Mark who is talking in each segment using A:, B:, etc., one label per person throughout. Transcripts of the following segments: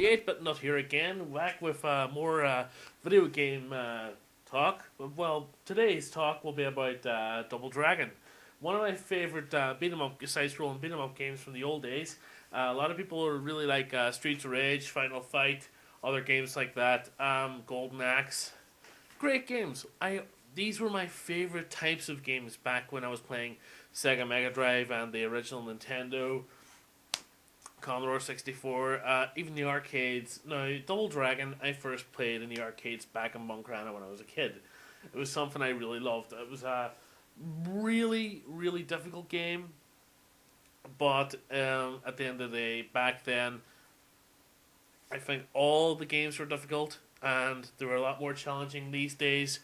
A: 8-bit Nut here again, back with more video game talk. Well, today's talk will be about Double Dragon, one of my favorite beat 'em up, side-scrolling beat 'em up games from the old days. A lot of people really like Streets of Rage, Final Fight, other games like that. Golden Axe, great games. These were my favorite types of games back when I was playing Sega Mega Drive and the original Nintendo. Commodore 64, even the arcades. Now, Double Dragon, I first played in the arcades back in Buncrana when I was a kid. It was something I really loved. It was a really, really difficult game, but at the end of the day, back then, I think all the games were difficult, and they were a lot more challenging these days.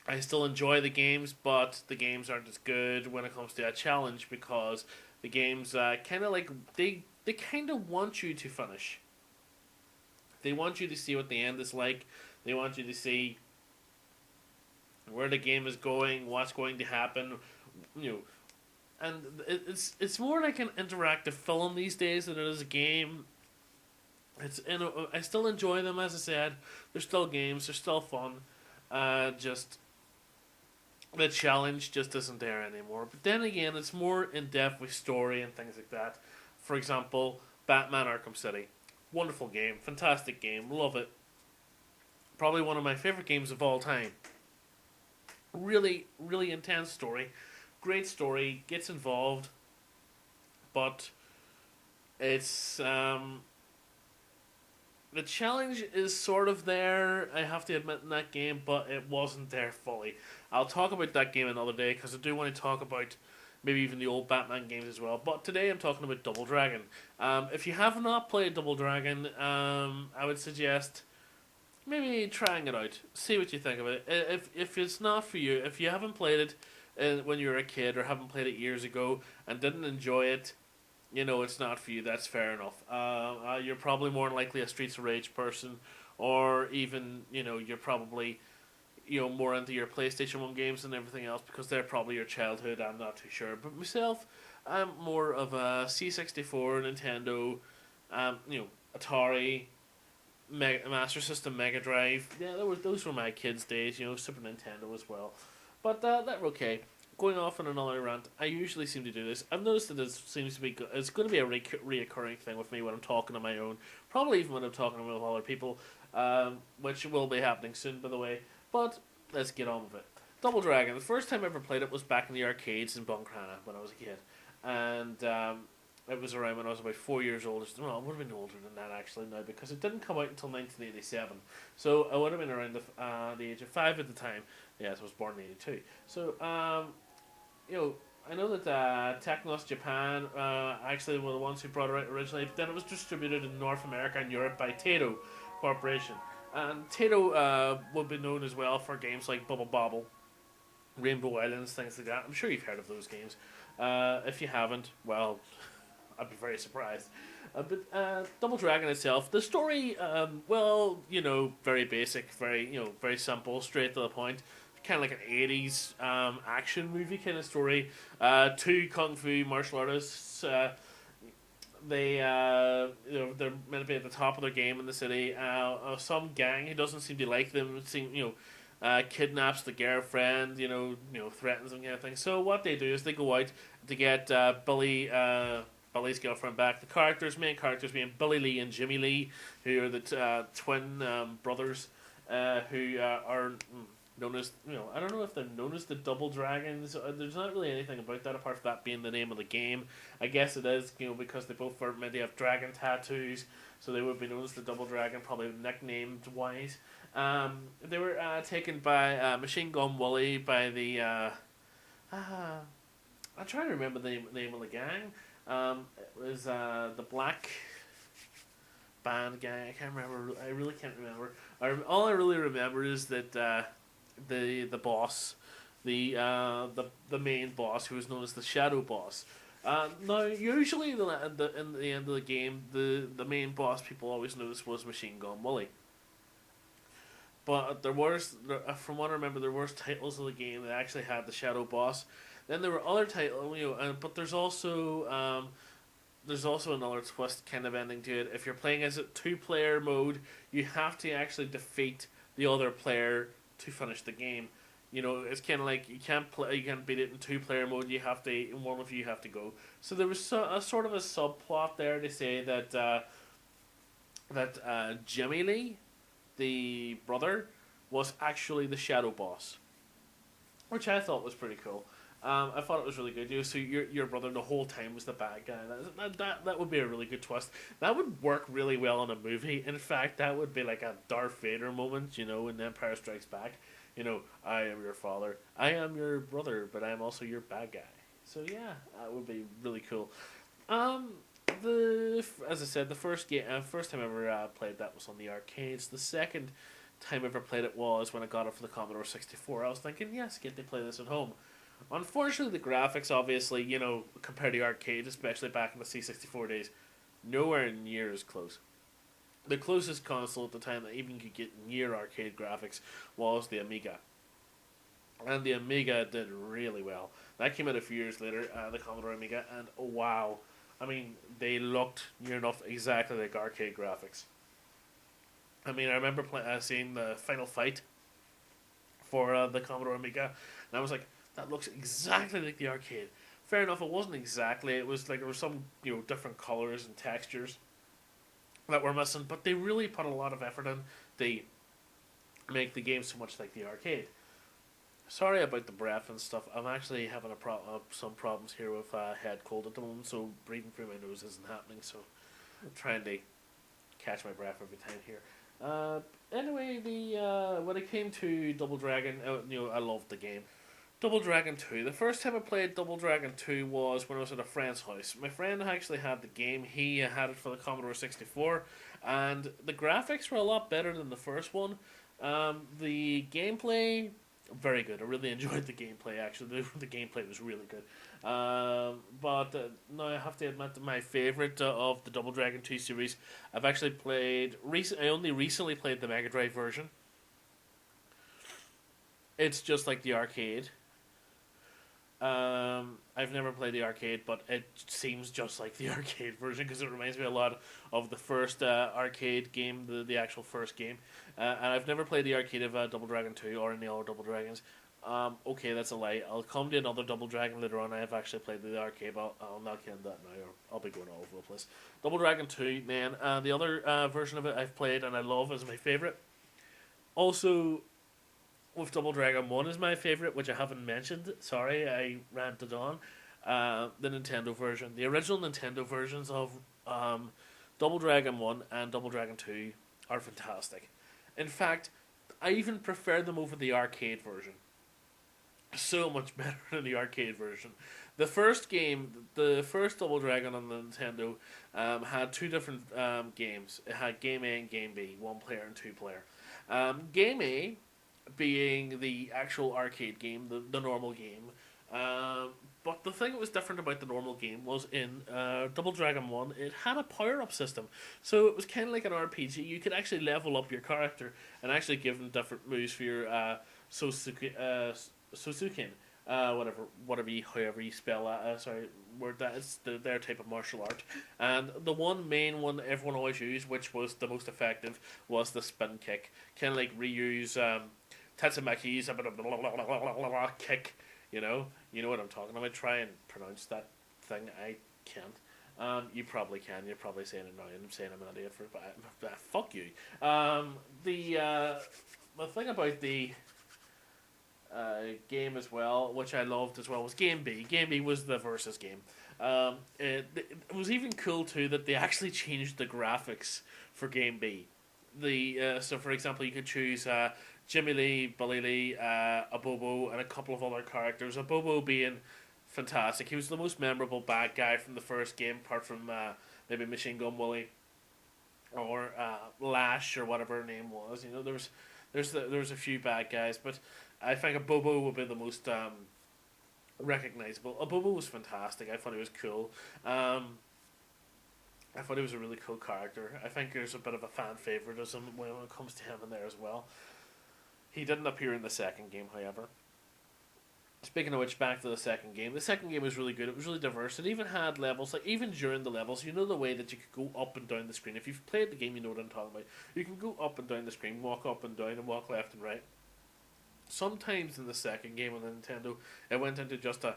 A: I still enjoy the games, but the games aren't as good when it comes to a challenge because the games kind of like they kind of want you to finish. They want you to see what the end is like. They want you to see where the game is going, what's going to happen, you know. And it's more like an interactive film these days than it is a game. I still enjoy them, as I said. They're still games. They're still fun. Just the challenge just isn't there anymore. But then again, it's more in depth with story and things like that. For example, Batman Arkham City. Wonderful game, fantastic game, love it. Probably one of my favorite games of all time. Really, really intense story. Great story, gets involved, but it's the challenge is sort of there, I have to admit, in that game, but it wasn't there fully. I'll talk about that game another day, because I do want to talk about maybe even the old Batman games as well. But today I'm talking about Double Dragon. If you have not played Double Dragon, I would suggest maybe trying it out. See what you think of it. If it's not for you, if you haven't played it when you were a kid, or haven't played it years ago, and didn't enjoy it, you know, it's not for you, that's fair enough. You're probably more than likely a Streets of Rage person, or even, you know, you're probably, you know, more into your PlayStation 1 games and everything else, because they're probably your childhood, I'm not too sure. But myself, I'm more of a C64, Nintendo, you know, Atari, Master System, Mega Drive. Yeah, those were my kids' days, you know, Super Nintendo as well. But that were okay. Going off on another rant, I usually seem to do this. I've noticed that this seems to be it's going to be a reoccurring thing with me when I'm talking on my own. Probably even when I'm talking with other people, which will be happening soon, by the way. But let's get on with it. Double Dragon. The first time I ever played it was back in the arcades in Buncrana when I was a kid, and it was around when I was about 4 years old. Well, I would have been older than that actually now, because it didn't come out until 1987. So I would have been around the age of 5 at the time. Yes, I was born in '82. So you know, I know that Technos Japan actually were the ones who brought it out originally, but then it was distributed in North America and Europe by Taito Corporation. And Taito would be known as well for games like Bubble Bobble, Rainbow Islands, things like that. I'm sure you've heard of those games. If you haven't, well, I'd be very surprised. But Double Dragon itself, the story, well, you know, very basic, very simple, straight to the point. Kind of like an 80s action movie kind of story. Two kung fu martial artists. They're meant to be at the top of their game in the city. Some gang who doesn't seem to like them, kidnaps the girlfriend. Threatens them, kind of thing. So what they do is they go out to get Billy's girlfriend back. The main characters being Billy Lee and Jimmy Lee, who are the twin brothers, who are known as, I don't know if they're known as the Double Dragons. There's not really anything about that apart from that being the name of the game. I guess it is, because they both are meant to have dragon tattoos, so they would be known as the Double Dragon, probably nicknamed wise. They were taken by Machine Gun Wooly by the I'm trying to remember the name of the gang. It was the Black Band gang. I can't remember. I really can't remember. All I really remember is that the boss, the main boss, who was known as the Shadow Boss. Now, usually in the end of the game, the main boss people always noticed was Machine Gun Wooly. But from what I remember, there were titles of the game that actually had the Shadow Boss. Then there were other titles, but there's also there's also another twist kind of ending to it. If you're playing as a two-player mode, you have to actually defeat the other player to finish the game. You know, it's kind of like you can't beat it in two-player mode. You have to, in one of you have to go. So there was a sort of a subplot there to say that Jimmy Lee, the brother, was actually the shadow boss, which I thought was pretty cool. I thought it was really good. You know, so your brother the whole time was the bad guy. That would be a really good twist. That would work really well in a movie. In fact, that would be like a Darth Vader moment. You know, in Empire Strikes Back. You know, I am your father. I am your brother, but I am also your bad guy. So yeah, that would be really cool. Um, as I said, the first time I ever played that was on the arcades. The second time I ever played it was when I got it for the Commodore 64. I was thinking, yes, get to play this at home. Unfortunately, the graphics, obviously, you know, compared to the arcade, especially back in the C64 days, nowhere near as close. The closest console at the time that even could get near arcade graphics was the Amiga. And the Amiga did really well. That came out a few years later, the Commodore Amiga, and oh wow. I mean, they looked near enough exactly like arcade graphics. I mean, I remember seeing the final fight for the Commodore Amiga, and I was like, that looks exactly like the arcade. Fair enough, it wasn't exactly. It was like there were some, you know, different colors and textures that were missing, but they really put a lot of effort in. They make the game so much like the arcade. Sorry about the breath and stuff. I'm actually having some problems here with head cold at the moment, so breathing through my nose isn't happening. So I'm trying to catch my breath every time here. Anyway, the when it came to Double Dragon, you know, I loved the game. Double Dragon 2. The first time I played Double Dragon 2 was when I was at a friend's house. My friend actually had the game. He had it for the Commodore 64, and the graphics were a lot better than the first one. The gameplay, very good. I really enjoyed the gameplay, actually. The gameplay was really good. But now I have to admit that my favourite of the Double Dragon 2 series, I've actually played... I only recently played the Mega Drive version. It's just like the arcade. I've never played the arcade, but it seems just like the arcade version because it reminds me a lot of the first arcade game, the actual first game. And I've never played the arcade of Double Dragon 2 or any other Double Dragons. Okay, that's a lie. I'll come to another Double Dragon later on. I have actually played the arcade, but I'll not get into that now, or I'll be going all over the place. Double Dragon 2, man. The other version of it I've played and I love is my favourite. Also, with Double Dragon 1 is my favourite, which I haven't mentioned. Sorry, I ranted on. The Nintendo version. The original Nintendo versions of Double Dragon 1 and Double Dragon 2 are fantastic. In fact, I even prefer them over the arcade version. So much better than the arcade version. The first game, the first Double Dragon on the Nintendo, had two different games. It had Game A and Game B, one player and two player. Game A being the actual arcade game, the normal game. But the thing that was different about the normal game was in Double Dragon 1, it had a power-up system. So it was kind of like an RPG. You could actually level up your character and actually give them different moves for your Sosuken. However you spell that, word that is their type of martial art. And the one main one everyone always used, which was the most effective, was the spin kick. Kind of like reuse Tatsumaki's kick. You know what I'm talking about. Try and pronounce that thing. I can't. You probably can. You're probably saying it now, and I'm saying I'm an idiot for it, but fuck you. The thing about the game as well, which I loved as well, was Game B. Game B was the versus game. It was even cool too that they actually changed the graphics for Game B. So for example, you could choose Jimmy Lee, Billy Lee, Abobo, and a couple of other characters. Abobo being fantastic. He was the most memorable bad guy from the first game, apart from maybe Machine Gun Willie or Lash or whatever her name was. You know, there was a few bad guys, but I think Abobo would be the most recognizable. Abobo was fantastic. I thought he was cool. I thought he was a really cool character. I think there's a bit of a fan favoritism when it comes to him in there as well. He didn't appear in the second game, however. Speaking of which, back to the second game. The second game was really good. It was really diverse. It even had levels, like even during the levels, you know the way that you could go up and down the screen. If you've played the game, you know what I'm talking about. You can go up and down the screen, walk up and down, and walk left and right. Sometimes in the second game on the Nintendo, it went into just a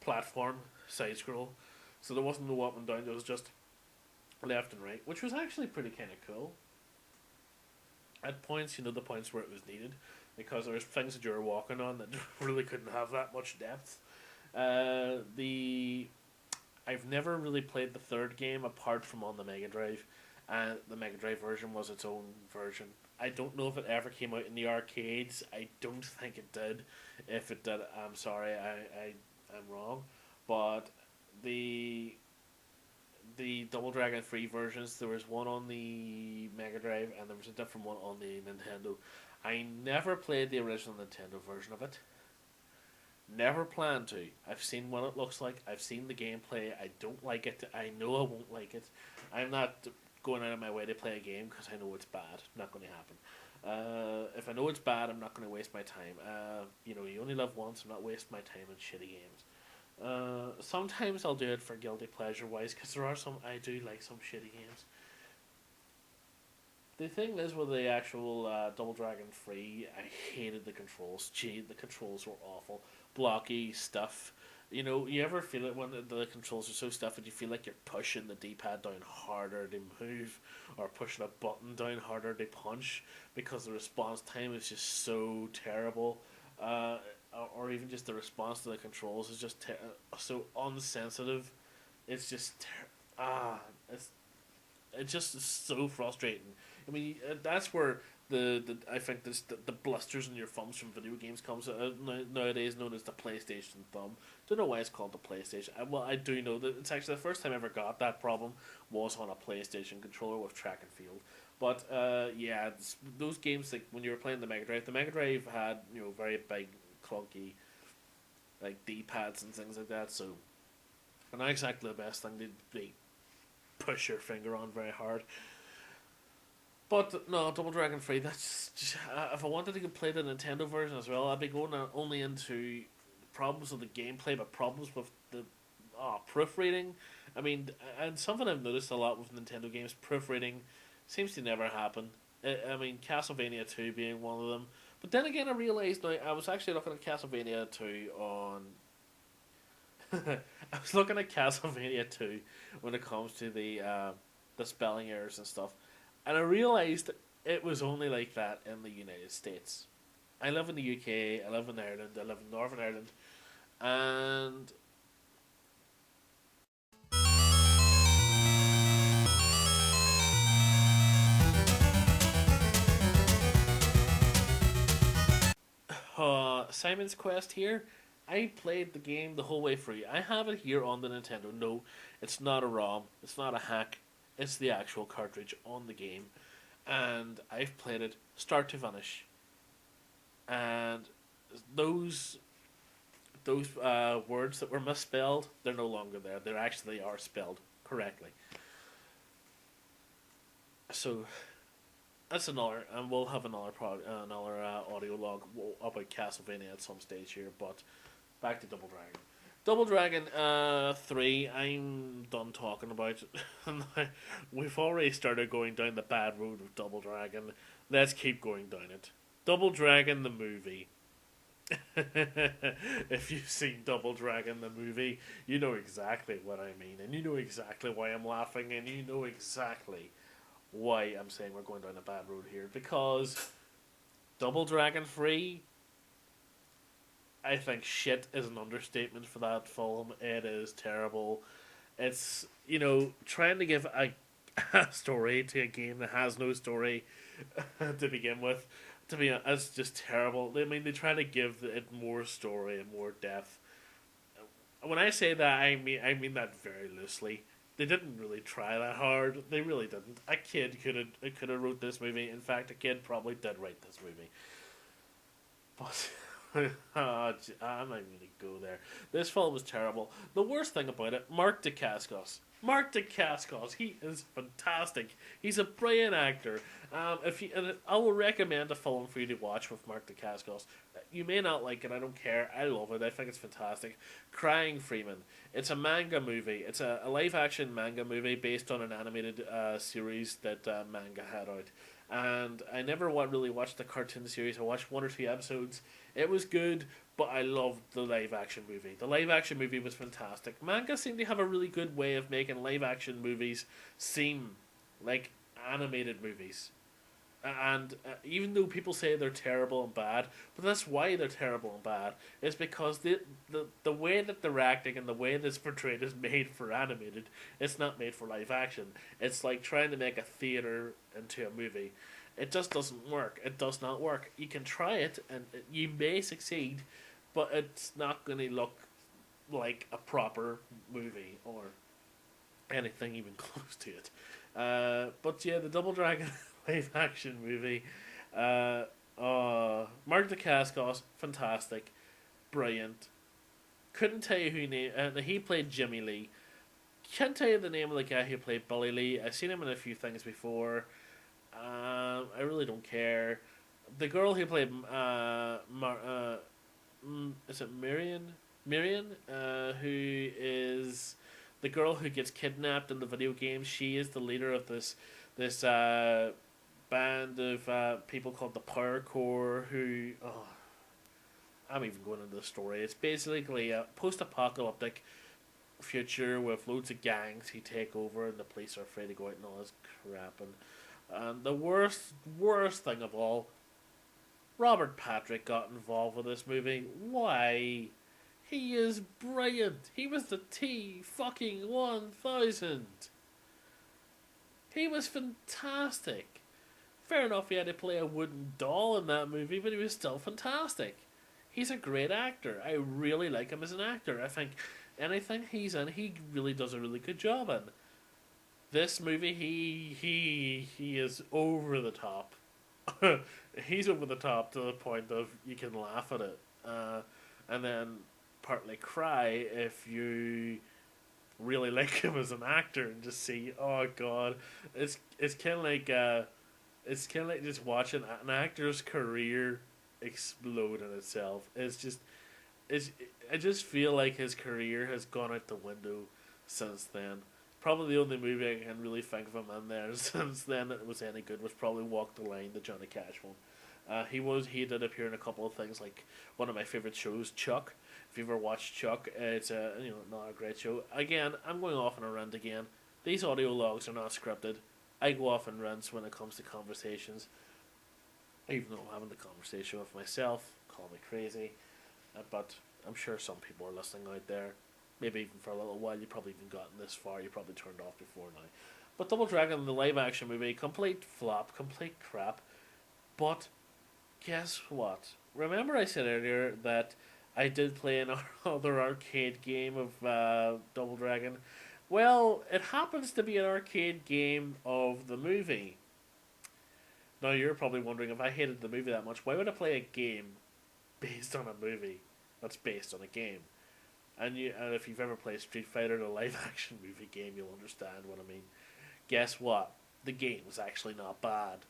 A: platform side scroll, so there wasn't no up and down. There was just left and right, which was actually pretty kind of cool. At points, the points where it was needed, because there was things that you were walking on that really couldn't have that much depth. The I've never really played the third game apart from on the Mega Drive, and the Mega Drive version was its own version. I don't know if it ever came out in the arcades. I don't think it did. If it did, I'm sorry. I'm wrong, but the Double Dragon 3 versions, there was one on the Mega Drive and there was a different one on the Nintendo. I never played the original Nintendo version of it. Never plan to. I've seen what it looks like. I've seen the gameplay. I don't like it. I know I won't like it. I'm not going out of my way to play a game because I know it's bad. Not going to happen. If I know it's bad, I'm not going to waste my time. You only live once. I'm not wasting my time on shitty games. Sometimes I'll do it for guilty pleasure wise because there are some I do like some shitty games. The thing is with the actual Double Dragon 3, I hated the controls. Gee, the controls were awful. Blocky stuff. You ever feel it when the controls are so stuffy you feel like you're pushing the D-pad down harder to move or pushing a button down harder to punch because the response time is just so terrible. Or even just the response to the controls is just so unsensitive. It's just it's just is so frustrating. I mean, that's where the I think the blisters in your thumbs from video games comes nowadays known as the PlayStation thumb. Don't know why it's called the PlayStation. Well, I do know that it's actually the first time I ever got that problem was on a PlayStation controller with track and field. But yeah, those games like when you were playing the Mega Drive had very big clunky like D pads and things like that. So not exactly the best thing to push your finger on very hard. But no, Double Dragon 3. That's just, if I wanted to play the Nintendo version as well, I'd be going only into problems with the gameplay, but problems with the proofreading. I mean, and something I've noticed a lot with Nintendo games, proofreading seems to never happen. I mean, Castlevania 2 being one of them. But then again, I realised now I was actually looking at Castlevania 2 on. I was looking at Castlevania 2 when it comes to the spelling errors and stuff, and I realised it was only like that in the United States. I live in the UK, I live in Ireland, I live in Northern Ireland, and Simon's Quest here. I played the game the whole way through. I have it here on the Nintendo. No, it's not a ROM. It's not a hack. It's the actual cartridge on the game, and I've played it start to finish. And those words that were misspelled, they're no longer there. They actually are spelled correctly. So that's another, and we'll have another audio log about Castlevania at some stage here. But back to Double Dragon. Double Dragon 3, I'm done talking about it. We've already started going down the bad road of Double Dragon. Let's keep going down it. Double Dragon the movie. If you've seen Double Dragon the movie, you know exactly what I mean, and you know exactly why I'm laughing, and you know exactly why I'm saying we're going down a bad road here. Because Double Dragon 3, I think shit is an understatement for that film. It is terrible. It's, trying to give a story to a game that has no story to begin with. To be honest, it's just terrible. I mean, they try to give it more story and more depth. When I say that, I mean that very loosely. They didn't really try that hard. They really didn't. A kid could have wrote this movie. In fact, a kid probably did write this movie. But I'm not even going to go there. This film was terrible. The worst thing about it, Mark Dacascos. Mark Dacascos, he is fantastic. He's a brilliant actor. If you, and I will recommend a film for you to watch with Mark Dacascos. You may not like it. I don't care. I love it. I think it's fantastic. Crying Freeman. It's a manga movie. It's a live action manga movie based on an animated series that manga had out. And I never really watched the cartoon series. I watched one or two episodes. It was good, but I loved the live action movie. The live action movie was fantastic. Manga seem to have a really good way of making live action movies seem like animated movies. And even though people say they're terrible and bad, but that's why they're terrible and bad, is because the way that they're acting and the way that's portrayed is made for animated. It's not made for live action. It's like trying to make a theater into a movie. It just doesn't work. It does not work. You can try it and you may succeed, but it's not going to look like a proper movie or anything even close to it. But yeah, the Double Dragon live action movie. Mark Dacascos, fantastic, brilliant. Couldn't tell you who he named. He played Jimmy Lee. Can't tell you the name of the guy who played Billy Lee. I've seen him in a few things before. I really don't care. The girl who played is it Marion? Marion, who is the girl who gets kidnapped in the video game. She is the leader of this band of people called the Power Corps. Who I'm even going into the story. It's basically a post-apocalyptic future with loads of gangs who take over, and the police are afraid to go out and all this crap. And the worst thing of all, Robert Patrick got involved with this movie. Why? He is brilliant. He was the T-1000. He was fantastic. Fair enough, he had to play a wooden doll in that movie, but he was still fantastic. He's a great actor. I really like him as an actor. I think anything he's in, he really does a really good job in. This movie, he is over the top. He's over the top to the point of you can laugh at it, and then partly cry if you really like him as an actor and just see, oh god, it's kind of like just watching an actor's career explode in itself. I just feel like his career has gone out the window since then. Probably the only movie I can really think of him in there since then that was any good was probably Walk the Line, the Johnny Cash one. He did appear in a couple of things, like one of my favorite shows, Chuck. If you've ever watched Chuck, it's not a great show. Again, I'm going off on a rant again. These audio logs are not scripted. I go off on rants when it comes to conversations. Even though I'm having the conversation with myself, call me crazy, but I'm sure some people are listening out there. Maybe even for a little while, you've probably even gotten this far. You probably turned off before now. But Double Dragon, the live action movie, complete flop, complete crap. But guess what? Remember I said earlier that I did play another arcade game of Double Dragon? Well, it happens to be an arcade game of the movie. Now you're probably wondering, if I hated the movie that much, why would I play a game based on a movie that's based on a game? And if you've ever played Street Fighter, the live action movie game, you'll understand what I mean. Guess what? The game is actually not bad.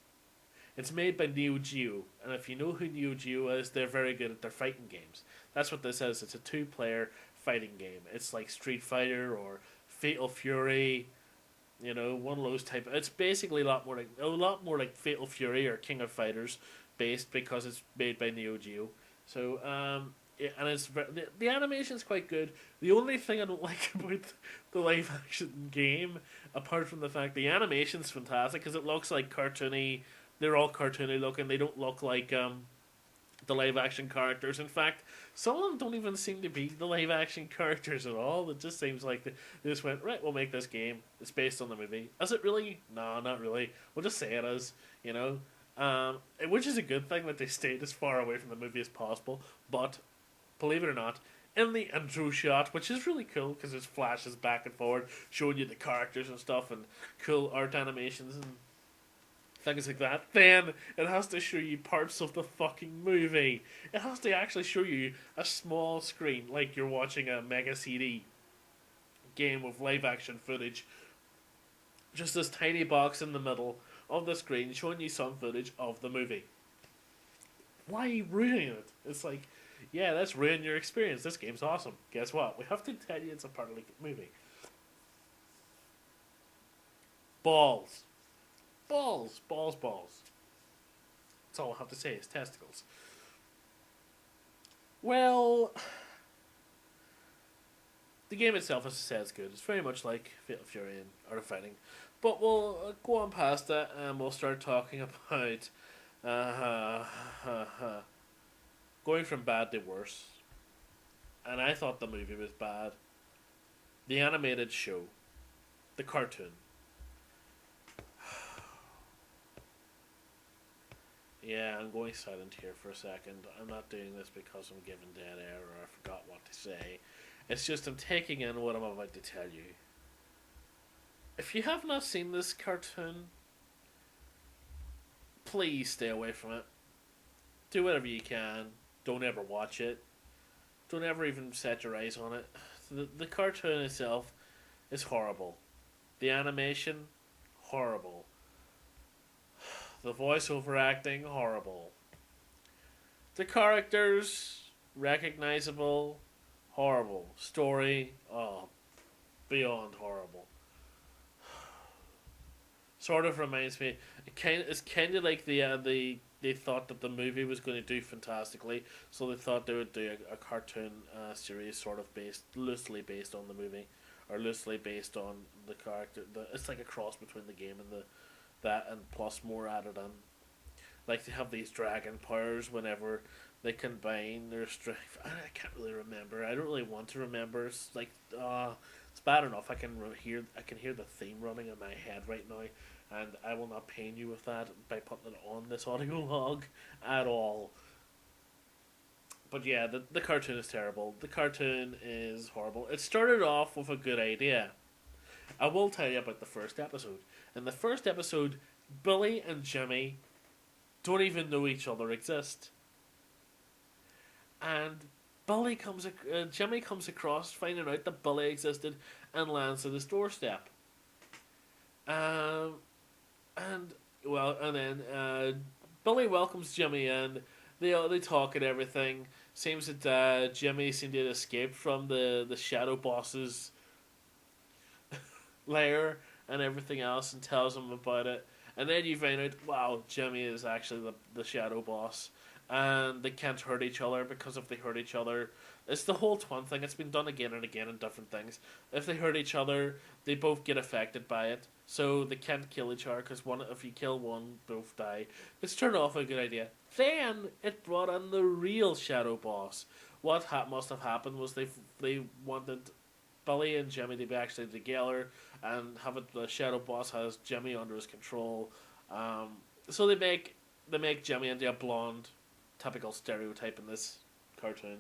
A: It's made by Neo Geo, and if you know who Neo Geo is, they're very good at their fighting games. That's what this is. It's a 2-player fighting game. It's like Street Fighter or Fatal Fury, one of those type. It's basically a lot more like Fatal Fury or King of Fighters based, because it's made by Neo Geo. So and it's the animation's quite good. The only thing I don't like about the live action game, apart from the fact the animation's fantastic, because it looks like cartoony. They're all cartoony looking. They don't look like the live action characters. In fact, some of them don't even seem to be the live action characters at all. It just seems like they just went, right, we'll make this game. It's based on the movie. Is it really? No, not really. We'll just say it is, which is a good thing that they stayed as far away from the movie as possible. But believe it or not, in the intro shot, which is really cool because it flashes back and forward, showing you the characters and stuff, and cool art animations and things like that, then it has to show you parts of the fucking movie. It has to actually show you a small screen, like you're watching a Mega CD game with live action footage. Just this tiny box in the middle of the screen showing you some footage of the movie. Why ruin it? It's like, yeah, let's ruin your experience. This game's awesome. Guess what? We have to tell you it's a part of the movie. Balls. Balls. Balls, balls. That's all I have to say is testicles. Well, the game itself, as I said, is good. It's very much like Fatal Fury and Art of Fighting. But we'll go on past that and we'll start talking about going from bad to worse. And I thought the movie was bad. The animated show. The cartoon. Yeah, I'm going silent here for a second. I'm not doing this because I'm giving dead air or I forgot what to say. It's just I'm taking in what I'm about to tell you. If you have not seen this cartoon, please stay away from it. Do whatever you can. Don't ever watch it. Don't ever even set your eyes on it. The cartoon itself is horrible. The animation, horrible. The voiceover acting, horrible. The characters, recognizable, horrible. Story, oh, beyond horrible. Sort of reminds me, it's kind of like they thought that the movie was going to do fantastically, so they thought they would do a cartoon series sort of loosely based on the movie, or loosely based on the character. It's like a cross between the game and that, and plus more added on. Like they have these dragon powers whenever they combine their strength. I can't really remember. I don't really want to remember. It's like it's bad enough. I can hear the theme running in my head right now, and I will not pain you with that by putting it on this audio log at all. But yeah, the cartoon is terrible. The cartoon is horrible. It started off with a good idea. I will tell you about the first episode. In the first episode, Billy and Jimmy don't even know each other exist. And Jimmy comes across finding out that Billy existed and lands at his doorstep. And then Billy welcomes Jimmy in. They talk and everything. Seems that Jimmy seemed to have escaped from the shadow boss's lair and everything else, and tells him about it. And then you find out, wow, Jimmy is actually the shadow boss. And they can't hurt each other, because if they hurt each other, it's the whole twin thing. It's been done again and again in different things. If they hurt each other, they both get affected by it. So they can't kill each other, because if you kill one, both die. It's turned off a good idea. Then it brought in the real shadow boss. What must have happened was they wanted Billy and Jimmy to be actually together and have the shadow boss has Jimmy under his control. So they make Jimmy into a blonde, typical stereotype in this cartoon.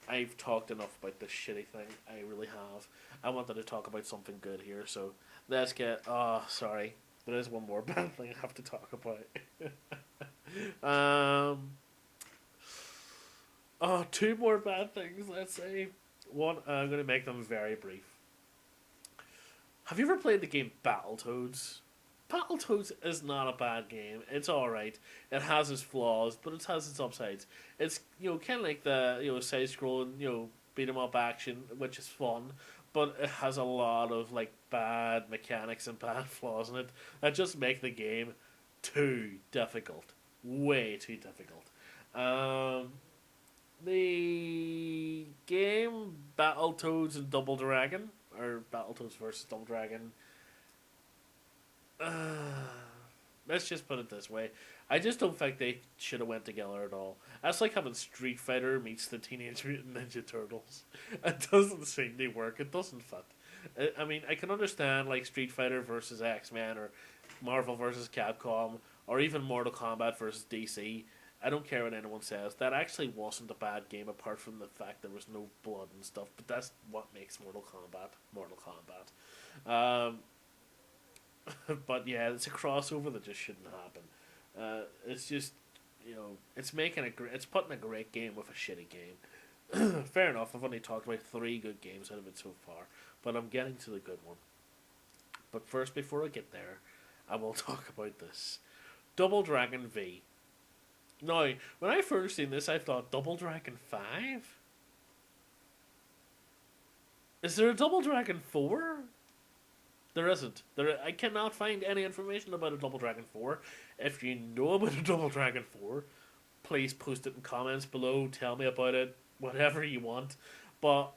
A: I've talked enough about this shitty thing. I really have. I wanted to talk about something good here, so let's get. Oh, sorry. There is one more bad thing I have to talk about. Two more bad things, let's say. One, I'm going to make them very brief. Have you ever played the game Battletoads? Battletoads is not a bad game. It's alright. It has its flaws, but it has its upsides. It's, kind of like the, side-scrolling, beat-em-up action, which is fun, but it has a lot of, bad mechanics and bad flaws in it that just make the game too difficult. Way too difficult. The game Battletoads and Double Dragon, or Battletoads vs. Double Dragon, let's just put it this way. I just don't think they should have went together at all. That's like having Street Fighter meets the Teenage Mutant Ninja Turtles. It doesn't seem to work. It doesn't fit. I mean, I can understand Street Fighter versus X-Men, or Marvel versus Capcom, or even Mortal Kombat versus DC. I don't care what anyone says. That actually wasn't a bad game, apart from the fact there was no blood and stuff. But that's what makes Mortal Kombat Mortal Kombat. But yeah, it's a crossover that just shouldn't happen. It's just, it's it's putting a great game with a shitty game. Fair enough. I've only talked about 3 good games out of it so far, but I'm getting to the good one. But first, before I get there, I will talk about this Double Dragon V. Now, when I first seen this, I thought Double Dragon 5. Is there a Double Dragon 4? There isn't. I cannot find any information about a Double Dragon 4. If you know about a Double Dragon 4, please post it in comments below. Tell me about it. Whatever you want. But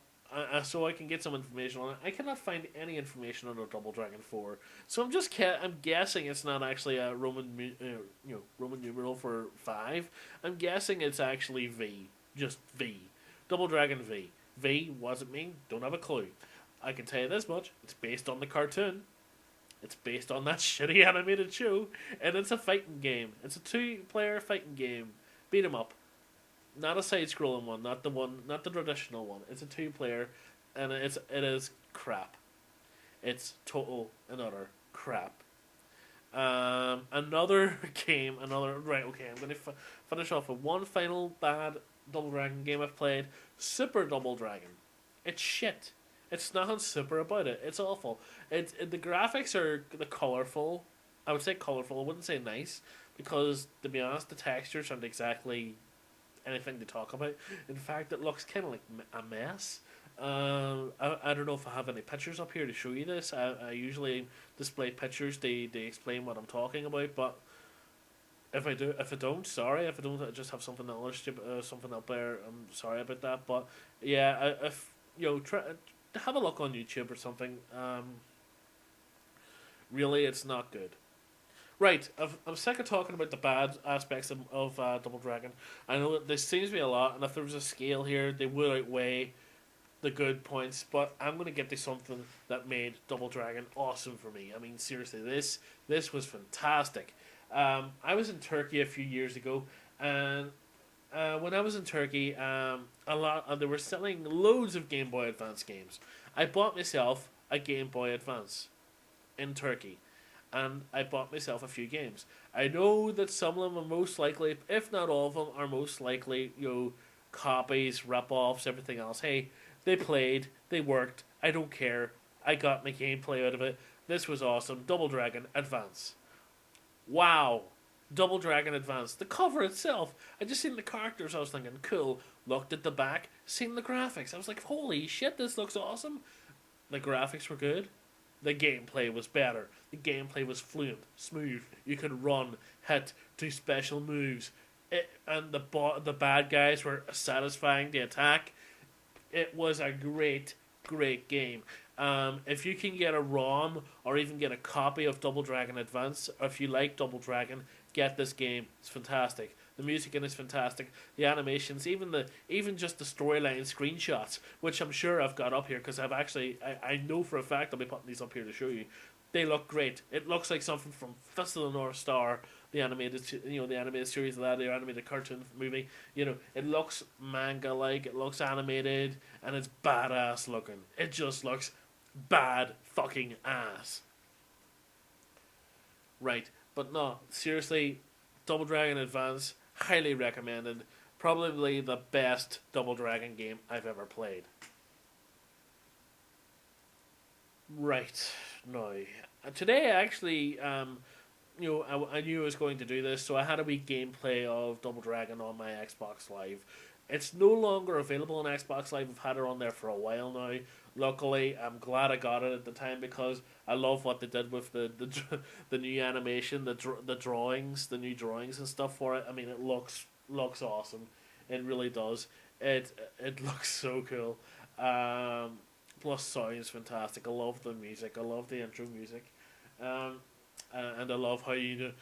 A: so I can get some information on it. I cannot find any information on a Double Dragon 4. So I'm guessing it's not actually a Roman numeral for 5. I'm guessing it's actually V. Just V. Double Dragon V. V, what does it mean? Don't have a clue. I can tell you this much: it's based on the cartoon. It's based on that shitty animated show, and it's a fighting game. It's a 2-player fighting game. Beat 'em up. Not a side-scrolling one, not the traditional one. It's a 2-player, and it is crap. It's total and utter crap. Another game, right? Okay, I'm gonna finish off with one final bad Double Dragon game I've played. Super Double Dragon. It's shit. It's nothing super about it. It's awful. The graphics are the colorful. I would say colorful. I wouldn't say nice, because to be honest, the textures aren't exactly anything to talk about. In fact, it looks kind of like a mess. I don't know if I have any pictures up here to show you this. I usually display pictures. They explain what I'm talking about, but if I don't, sorry. If I don't, I just have something else, something up there. I'm sorry about that. But yeah, if try have a look on YouTube or something. Really, it's not good. Right, I'm sick of talking about the bad aspects of Double Dragon. I know that there seems to be a lot, and if there was a scale here, they would outweigh the good points. But I'm going to get to something that made Double Dragon awesome for me. I mean, seriously, this was fantastic. I was in Turkey a few years ago, and when I was in Turkey, they were selling loads of Game Boy Advance games. I bought myself a Game Boy Advance in Turkey, and I bought myself a few games. I know that some of them are most likely, if not all of them, are most likely copies, rip-offs, everything else. Hey, they played, they worked. I don't care. I got my gameplay out of it. This was awesome. Double Dragon Advance. Wow. Double Dragon Advance. The cover itself. I just seen the characters. I was thinking, cool. Looked at the back. Seen the graphics. I was like, holy shit, this looks awesome. The graphics were good. The gameplay was better. The gameplay was fluent, smooth. You could run, hit, do special moves. And the bad guys were satisfying to attack. It was a great, great game. If you can get a ROM or even get a copy of Double Dragon Advance, or if you like Double Dragon, get this game. It's fantastic. The music in it is fantastic. The animations, even just the storyline screenshots, which I'm sure I've got up here because I know for a fact I'll be putting these up here to show you. They look great. It looks like something from Fist of the North Star, the animated series of that, the animated cartoon movie. It looks manga-like. It looks animated, and it's badass looking. It just looks bad fucking ass. Right, but no, seriously, Double Dragon Advance, highly recommended. Probably the best Double Dragon game I've ever played. Right, now, today actually, I knew I was going to do this, so I had a wee gameplay of Double Dragon on my Xbox Live. It's no longer available on Xbox Live. I've had it on there for a while now. Luckily, I'm glad I got it at the time because I love what they did with the new animation, the drawings, the new drawings and stuff for it. I mean, it looks awesome. It really does. It looks so cool. Plus, sounds fantastic. I love the music. I love the intro music. And I love how you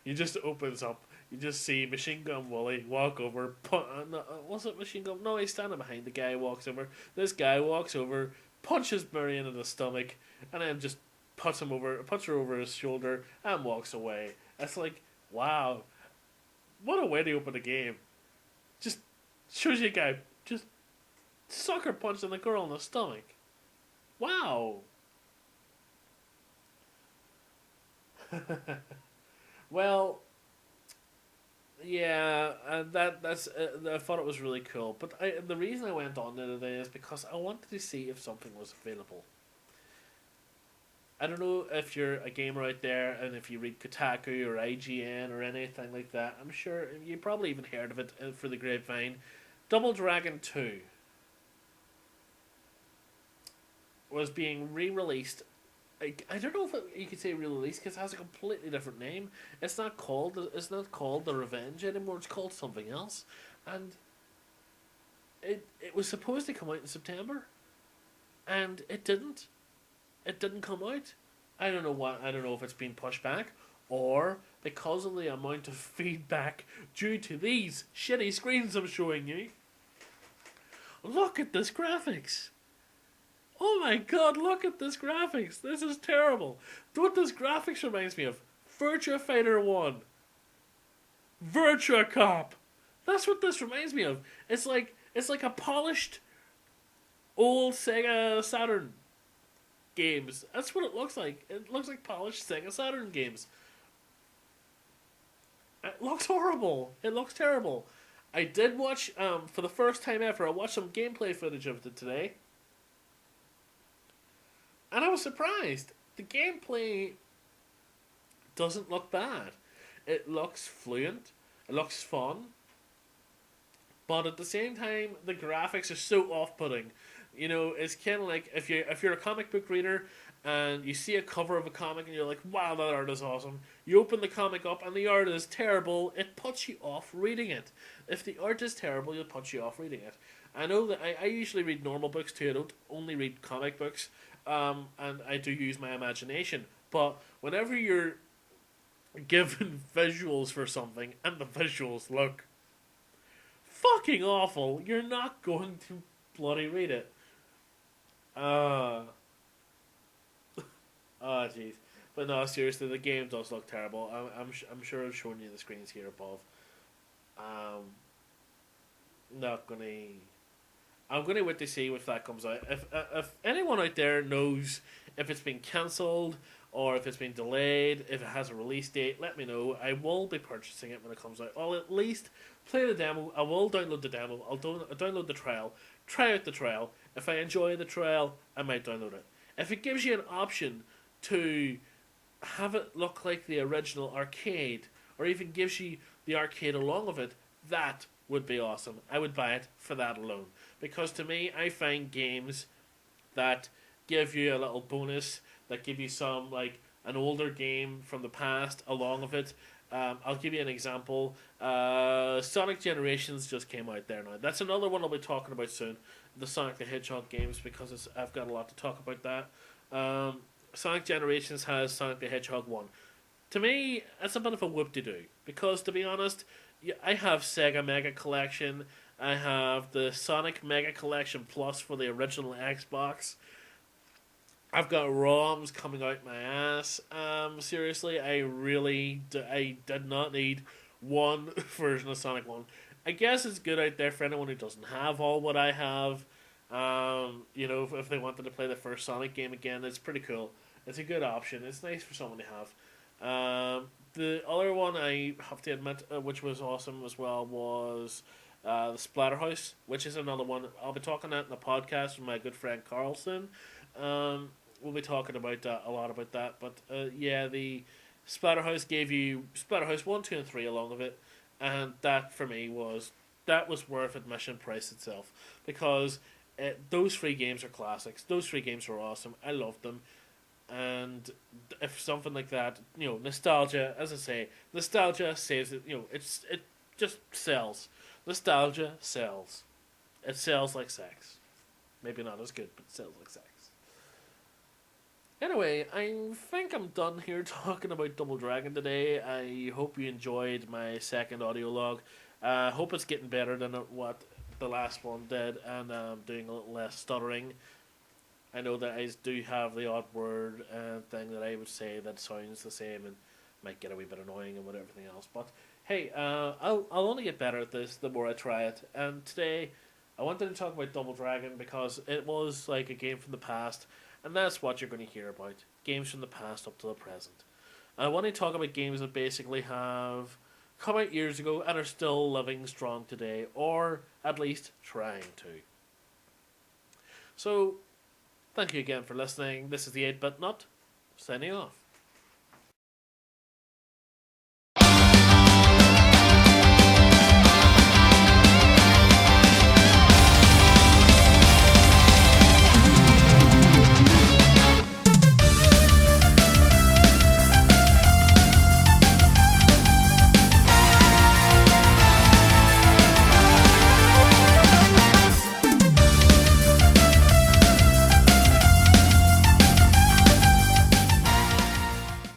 A: just opens up. You just see Machine Gun Wooly walk over. Was it Machine Gun? No, he's standing behind the guy. Walks over. This guy walks over, punches Marion in the stomach, and then just puts her over his shoulder, and walks away. It's like, wow, what a way to open a game. Just shows you a guy just sucker punching the girl in the stomach. Wow. Well, yeah, and that's I thought it was really cool. But the reason I went on there today is because I wanted to see if something was available. I don't know if you're a gamer out there and if you read Kotaku or IGN or anything like that. I'm sure you probably even heard of it for the grapevine. Double Dragon 2 was being re-released. I don't know if you could say re-released because it has a completely different name. It's not called The Revenge anymore. It's called something else, and it was supposed to come out in September, and it didn't. It didn't come out. I don't know what. I don't know if it's been pushed back or because of the amount of feedback due to these shitty screens I'm showing you. Look at this graphics. Oh my god, look at this graphics. This is terrible. What this graphics reminds me of? Virtua Fighter 1. Virtua Cop. That's what this reminds me of. It's like a polished old Sega Saturn games. That's what it looks like. It looks like polished Sega Saturn games. It looks horrible. It looks terrible. I did watch, for the first time ever, I watched some gameplay footage of it today. And I was surprised. The gameplay doesn't look bad. It looks fluent. It looks fun. But at the same time, the graphics are so off-putting. You know, it's kind of like if you're a comic book reader and you see a cover of a comic and you're like, wow, that art is awesome. You open the comic up and the art is terrible. It puts you off reading it. If the art is terrible, it'll put you off reading it. I know that I usually read normal books too. I don't only read comic books. And I do use my imagination. But whenever you're given visuals for something and the visuals look fucking awful, you're not going to bloody read it. Oh, jeez. But no, seriously, the game does look terrible. I'm sure I've shown you the screens here above. Um, not gonna. I'm gonna wait to see if that comes out. If anyone out there knows if it's been cancelled or if it's been delayed, if it has a release date, let me know. I will be purchasing it when it comes out. I'll at least play the demo. I will download the demo. I'll download the trial. Try out the trial. If I enjoy the trial, I might download it. If it gives you an option to have it look like the original arcade, or even gives you the arcade along with it, that would be awesome. I would buy it for that alone. Because to me, I find games that give you a little bonus, that give you some, like, an older game from the past along with it. I'll give you an example. Sonic Generations just came out there now. That's another one I'll be talking about soon. The Sonic the Hedgehog games, because I've got a lot to talk about that. Sonic Generations has Sonic the Hedgehog 1. To me, it's a bit of a whoop-de-doo. Because, to be honest, I have Sega Mega Collection. I have the Sonic Mega Collection Plus for the original Xbox. I've got ROMs coming out my ass. Seriously, I did not need one version of Sonic 1. I guess it's good out there for anyone who doesn't have all what I have. If they wanted to play the first Sonic game again, it's pretty cool. It's a good option. It's nice for someone to have. The other one I have to admit, which was awesome as well, was the Splatterhouse, which is another one. I'll be talking that in the podcast with my good friend Carlson. We'll be talking about that a lot about that. But the Splatterhouse gave you Splatterhouse 1, 2, and 3 along with it, and that for me was worth admission price itself, because those three games are classics. Those three games are awesome. I loved them. And if something like that, nostalgia, as I say, nostalgia saves it. It just sells. Nostalgia sells. It sells like sex. Maybe not as good, but it sells like sex. Anyway, I think I'm done here talking about Double Dragon today. I hope you enjoyed my second audio log. I hope it's getting better than what the last one did, and I'm doing a little less stuttering. I know that I do have the odd word thing that I would say that sounds the same and might get a wee bit annoying and with everything else. But hey, I'll only get better at this the more I try it. And today, I wanted to talk about Double Dragon because it was like a game from the past, and that's what you're going to hear about. Games from the past up to the present. I want to talk about games that basically have come out years ago and are still living strong today, or at least trying to. So, thank you again for listening. This is the 8-Bit Nut, signing off.